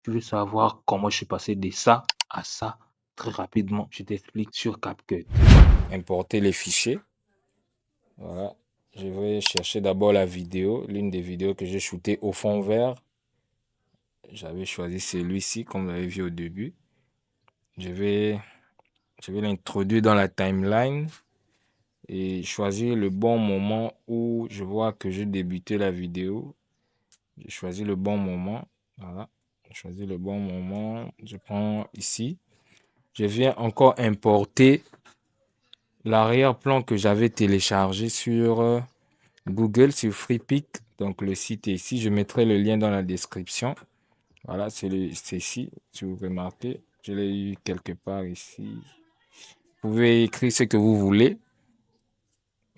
Tu veux savoir comment je suis passé de ça à ça très rapidement? Je t'explique sur CapCut. Importer les fichiers. Voilà. Je vais chercher d'abord la vidéo, l'une des vidéos que j'ai shootées au fond vert. J'avais choisi celui-ci, comme vous l'avez vu au début. Je vais, je vais l'introduire dans la timeline et choisir le bon moment où je vois que je débutais la vidéo. Je choisis le bon moment. Voilà. Je choisis le bon moment. Je prends ici. Je viens encore importer l'arrière-plan que j'avais téléchargé sur Google, sur FreePic. Donc le site est ici. Je mettrai le lien dans la description. Voilà, c'est ici. Si vous remarquez, je l'ai eu quelque part ici. Vous pouvez écrire ce que vous voulez.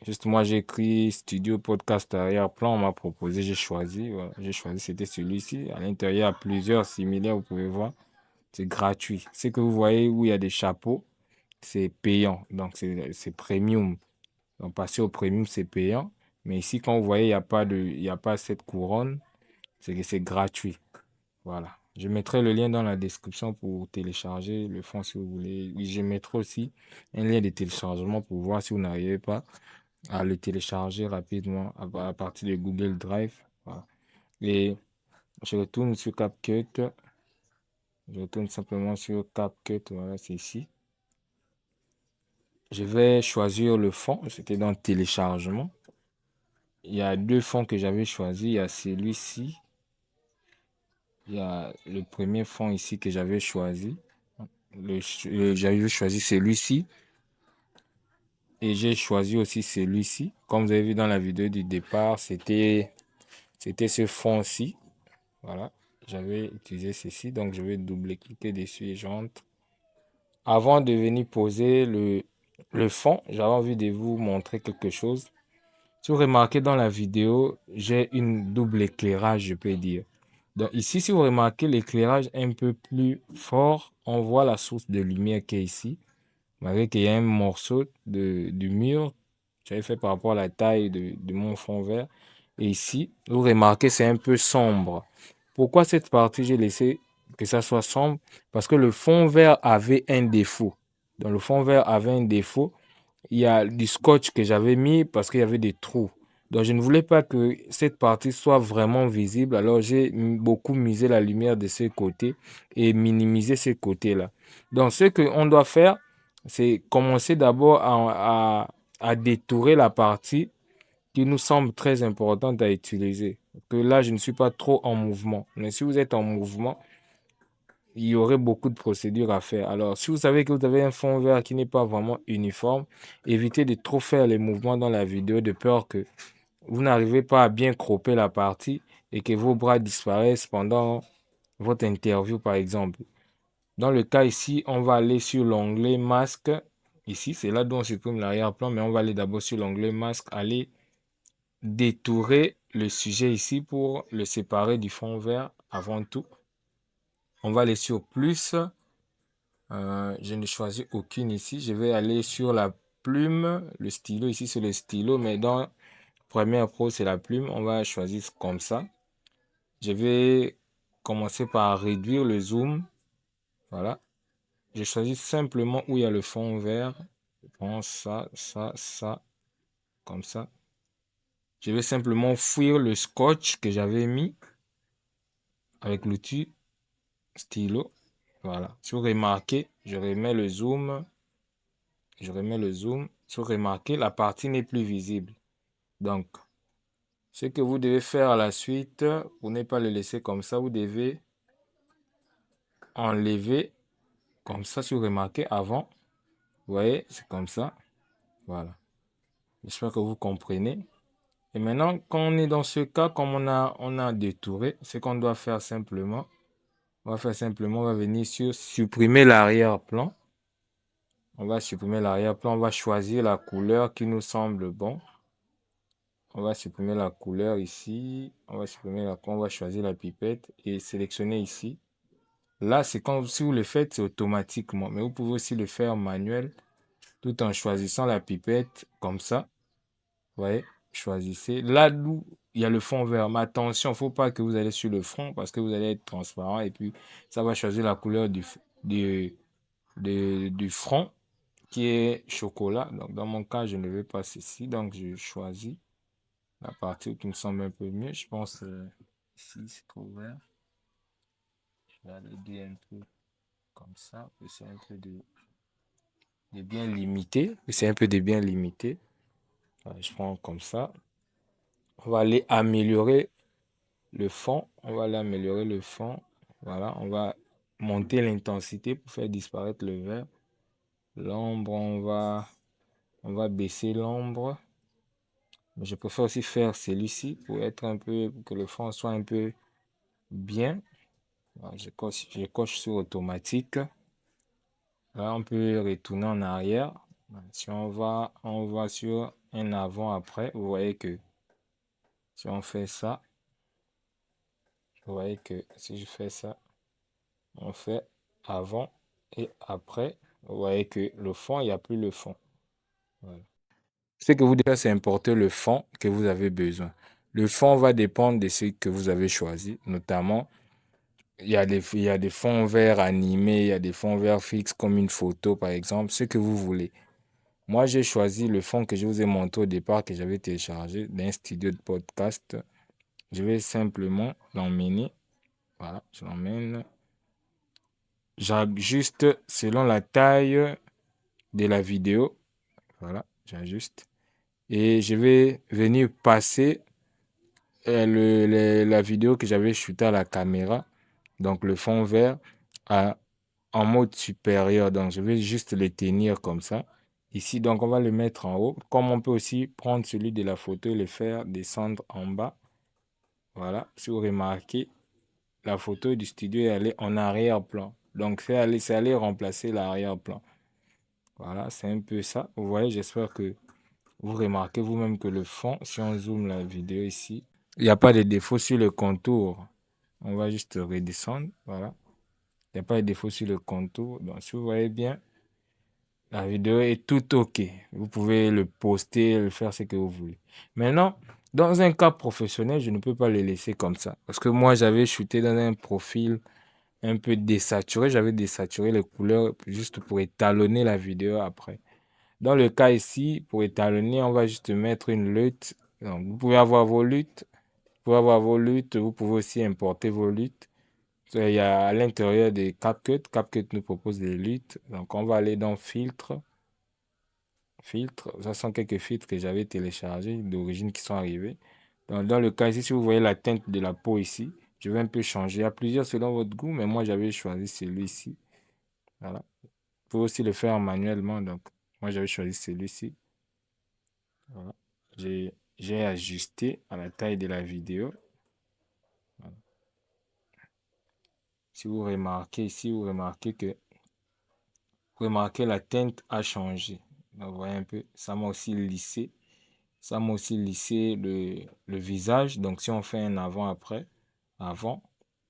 Juste moi, j'ai écrit Studio Podcast arrière-plan. On m'a proposé, j'ai choisi. Voilà, j'ai choisi, c'était celui-ci. À l'intérieur, il y a plusieurs similaires, vous pouvez voir. C'est gratuit. Ce que vous voyez où il y a des chapeaux, c'est payant. Donc, c'est premium. Donc, passer au premium, c'est payant. Mais ici, quand vous voyez, il y a pas cette couronne, c'est que c'est gratuit. Voilà. Je mettrai le lien dans la description pour télécharger le fond si vous voulez. Oui, je mettrai aussi un lien de téléchargement pour voir si vous n'arrivez pas à le télécharger rapidement à partir de Google Drive. Voilà. Et je retourne sur CapCut. Je retourne simplement sur CapCut. Voilà, c'est ici. Je vais choisir le fond. C'était dans téléchargement. Il y a deux fonds que j'avais choisis. Il y a celui-ci. Il y a le premier fond ici que j'avais choisi. J'avais choisi celui-ci. Et j'ai choisi aussi celui-ci. Comme vous avez vu dans la vidéo du départ, c'était ce fond-ci. Voilà. J'avais utilisé ceci. Donc, je vais double-cliquer dessus et j'entre. Avant de venir poser le fond, j'avais envie de vous montrer quelque chose. Si vous remarquez dans la vidéo, j'ai une double éclairage, je peux dire. Donc ici, si vous remarquez l'éclairage un peu plus fort, on voit la source de lumière qui est ici. Malgré qu'il y a un morceau du mur, j'avais fait par rapport à la taille de mon fond vert. Et ici, vous remarquez, c'est un peu sombre. Pourquoi cette partie, j'ai laissé que ça soit sombre? Parce que le fond vert avait un défaut. Donc le fond vert avait un défaut. Il y a du scotch que j'avais mis parce qu'il y avait des trous. Donc, je ne voulais pas que cette partie soit vraiment visible. Alors, j'ai beaucoup misé la lumière de ce côté et minimisé ce côté-là. Donc, ce qu'on doit faire, c'est commencer d'abord à détourer la partie qui nous semble très importante à utiliser. Que là, je ne suis pas trop en mouvement. Mais si vous êtes en mouvement, il y aurait beaucoup de procédures à faire. Alors, si vous savez que vous avez un fond vert qui n'est pas vraiment uniforme, évitez de trop faire les mouvements dans la vidéo de peur que vous n'arrivez pas à bien cropper la partie et que vos bras disparaissent pendant votre interview, par exemple. Dans le cas ici, on va aller sur l'onglet masque. Ici, c'est là dont on supprime l'arrière-plan, mais on va aller d'abord sur l'onglet masque, aller détourer le sujet ici pour le séparer du fond vert avant tout. On va aller sur plus. Je ne choisis aucune ici. Je vais aller sur la plume. Le stylo, ici, c'est le stylo. Mais dans Premiere Pro, c'est la plume. On va choisir comme ça. Je vais commencer par réduire le zoom. Voilà. Je choisis simplement où il y a le fond vert. Je prends ça, ça, ça. Comme ça. Je vais simplement fuir le scotch que j'avais mis avec l'outil stylo. Voilà. Si vous remarquez, je remets le zoom. Je remets le zoom. Si vous remarquez, la partie n'est plus visible. Donc, ce que vous devez faire à la suite, pour ne pas le laisser comme ça, vous devez enlever comme ça. Si vous remarquez, avant, vous voyez, c'est comme ça. Voilà. J'espère que vous comprenez. Et maintenant, quand on est dans ce cas, comme on a détouré, ce qu'on doit faire simplement, on va venir sur supprimer l'arrière-plan. On va supprimer l'arrière-plan, on va choisir la couleur qui nous semble bon. On va supprimer la couleur ici. On va choisir la pipette et sélectionner ici. Là, c'est quand si vous le faites, c'est automatiquement. Mais vous pouvez aussi le faire manuel tout en choisissant la pipette comme ça. Vous voyez, choisissez. Là il y a le fond vert. Mais attention, il ne faut pas que vous allez sur le front parce que vous allez être transparent et puis ça va choisir la couleur du, du front qui est chocolat. Donc, dans mon cas, je ne veux pas ceci. Donc, je choisis la partie qui me semble un peu mieux. Je pense ici, c'est trop vert. Je vais aller un peu comme ça. C'est un peu de bien limité. C'est un peu de bien limité. Voilà, je prends comme ça. On va aller améliorer le fond. On va aller améliorer le fond. Voilà, on va monter l'intensité pour faire disparaître le vert. L'ombre, on va baisser l'ombre. Mais je préfère aussi faire celui-ci pour être un peu, pour que le fond soit un peu bien. Alors, je coche sur automatique. Là, on peut retourner en arrière. Si on va sur un avant-après, vous voyez que si on fait ça, vous voyez que si je fais ça, on fait avant et après. Vous voyez que le fond, il n'y a plus le fond. Voilà. Ce que vous devez faire, c'est importer le fond que vous avez besoin. Le fond va dépendre de ce que vous avez choisi. Notamment, il y a des fonds verts animés, il y a des fonds verts fixes comme une photo, par exemple, ce que vous voulez. Moi, j'ai choisi le fond que je vous ai montré au départ, que j'avais téléchargé d'un studio de podcast. Je vais simplement l'emmener. Voilà, je l'emmène. J'ajuste selon la taille de la vidéo. Voilà, j'ajuste. Et je vais venir passer la vidéo que j'avais shootée à la caméra, donc le fond vert, à, en mode supérieur. Donc, je vais juste le tenir comme ça. Ici, donc, on va le mettre en haut. Comme on peut aussi prendre celui de la photo et le faire descendre en bas. Voilà, si vous remarquez, la photo du studio est allée en arrière-plan. Donc, c'est allé remplacer l'arrière-plan. Voilà, c'est un peu ça. Vous voyez, j'espère que vous remarquez vous-même que le fond, si on zoome la vidéo ici, il n'y a pas de défaut sur le contour. On va juste redescendre. Voilà. Il n'y a pas de défaut sur le contour. Donc, si vous voyez bien, la vidéo est tout OK. Vous pouvez le poster, le faire ce que vous voulez. Maintenant, dans un cas professionnel, je ne peux pas le laisser comme ça. Parce que moi, j'avais shooté dans un profil un peu désaturé. J'avais désaturé les couleurs juste pour étalonner la vidéo après. Dans le cas ici, pour étalonner, on va juste mettre une lutte. Donc, vous pouvez avoir vos luttes. Vous pouvez avoir vos luttes. Vous pouvez aussi importer vos luttes. Il y a à l'intérieur des CapCut. CapCut nous propose des luttes. Donc, on va aller dans Filtre. Filtre. Ce sont quelques filtres que j'avais téléchargés d'origine qui sont arrivés. Donc, dans le cas ici, si vous voyez la teinte de la peau ici, je vais un peu changer. Il y a plusieurs selon votre goût, mais moi, j'avais choisi celui-ci. Voilà. Vous pouvez aussi le faire manuellement. Donc, moi, j'avais choisi celui-ci. Voilà. J'ai ajusté à la taille de la vidéo. Voilà. Si vous remarquez ici, vous remarquez que la teinte a changé. Donc, vous voyez un peu, ça m'a aussi lissé. Ça m'a aussi lissé le visage. Donc, si on fait un avant-après, avant,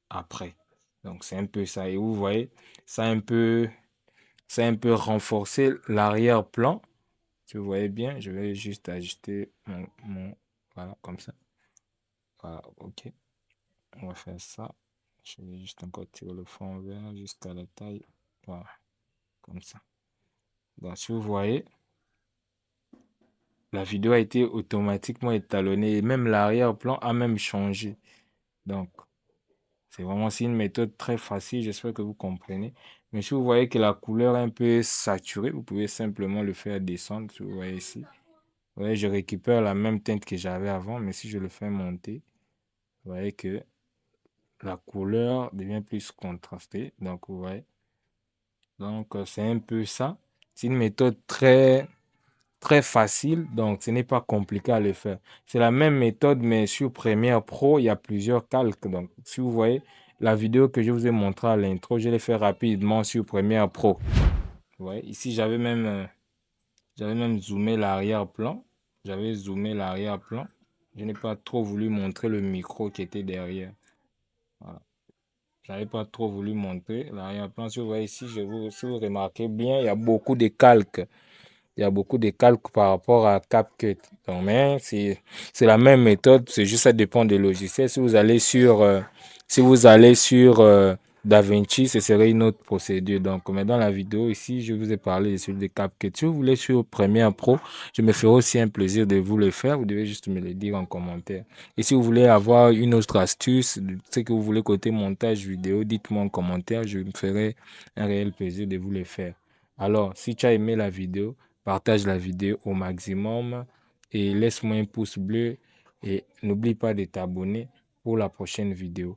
après. Donc, c'est un peu ça. Et vous voyez, ça a ça a un peu renforcé l'arrière-plan. Si vous voyez bien, je vais juste ajuster voilà, comme ça. Voilà, OK. On va faire ça. Je vais juste encore tirer le fond vert jusqu'à la taille. Voilà, comme ça. Donc, si vous voyez, la vidéo a été automatiquement étalonnée et même l'arrière-plan a même changé. Donc, c'est vraiment une méthode très facile. J'espère que vous comprenez. Mais si vous voyez que la couleur est un peu saturée, vous pouvez simplement le faire descendre. Si vous voyez ici. Vous voyez, je récupère la même teinte que j'avais avant, mais si je le fais monter, vous voyez que la couleur devient plus contrastée. Donc, vous voyez. Donc, c'est un peu ça. C'est une méthode très facile, donc ce n'est pas compliqué à le faire. C'est la même méthode, mais sur Premiere Pro, il y a plusieurs calques. Donc, si vous voyez la vidéo que je vous ai montrée à l'intro, je l'ai fait rapidement sur Premiere Pro. Vous voyez, ici, j'avais même zoomé l'arrière-plan. J'avais zoomé l'arrière-plan. Je n'ai pas trop voulu montrer le micro qui était derrière. Voilà. Je n'avais pas trop voulu montrer l'arrière-plan. Si vous voyez ici, si vous remarquez bien, il y a beaucoup de calques. il y a beaucoup de calques par rapport à CapCut. Donc, mais c'est la même méthode, c'est juste ça dépend des logiciels. Si vous allez sur DaVinci, ce serait une autre procédure. Donc, mais dans la vidéo ici, je vous ai parlé de celui de CapCut. Si vous voulez sur Premiere Pro, je me ferai aussi un plaisir de vous le faire. Vous devez juste me le dire en commentaire. Et si vous voulez avoir une autre astuce, ce que vous voulez côté montage vidéo, dites-moi en commentaire. Je me ferai un réel plaisir de vous le faire. Alors, si tu as aimé la vidéo, partage la vidéo au maximum et laisse-moi un pouce bleu et n'oublie pas de t'abonner pour la prochaine vidéo.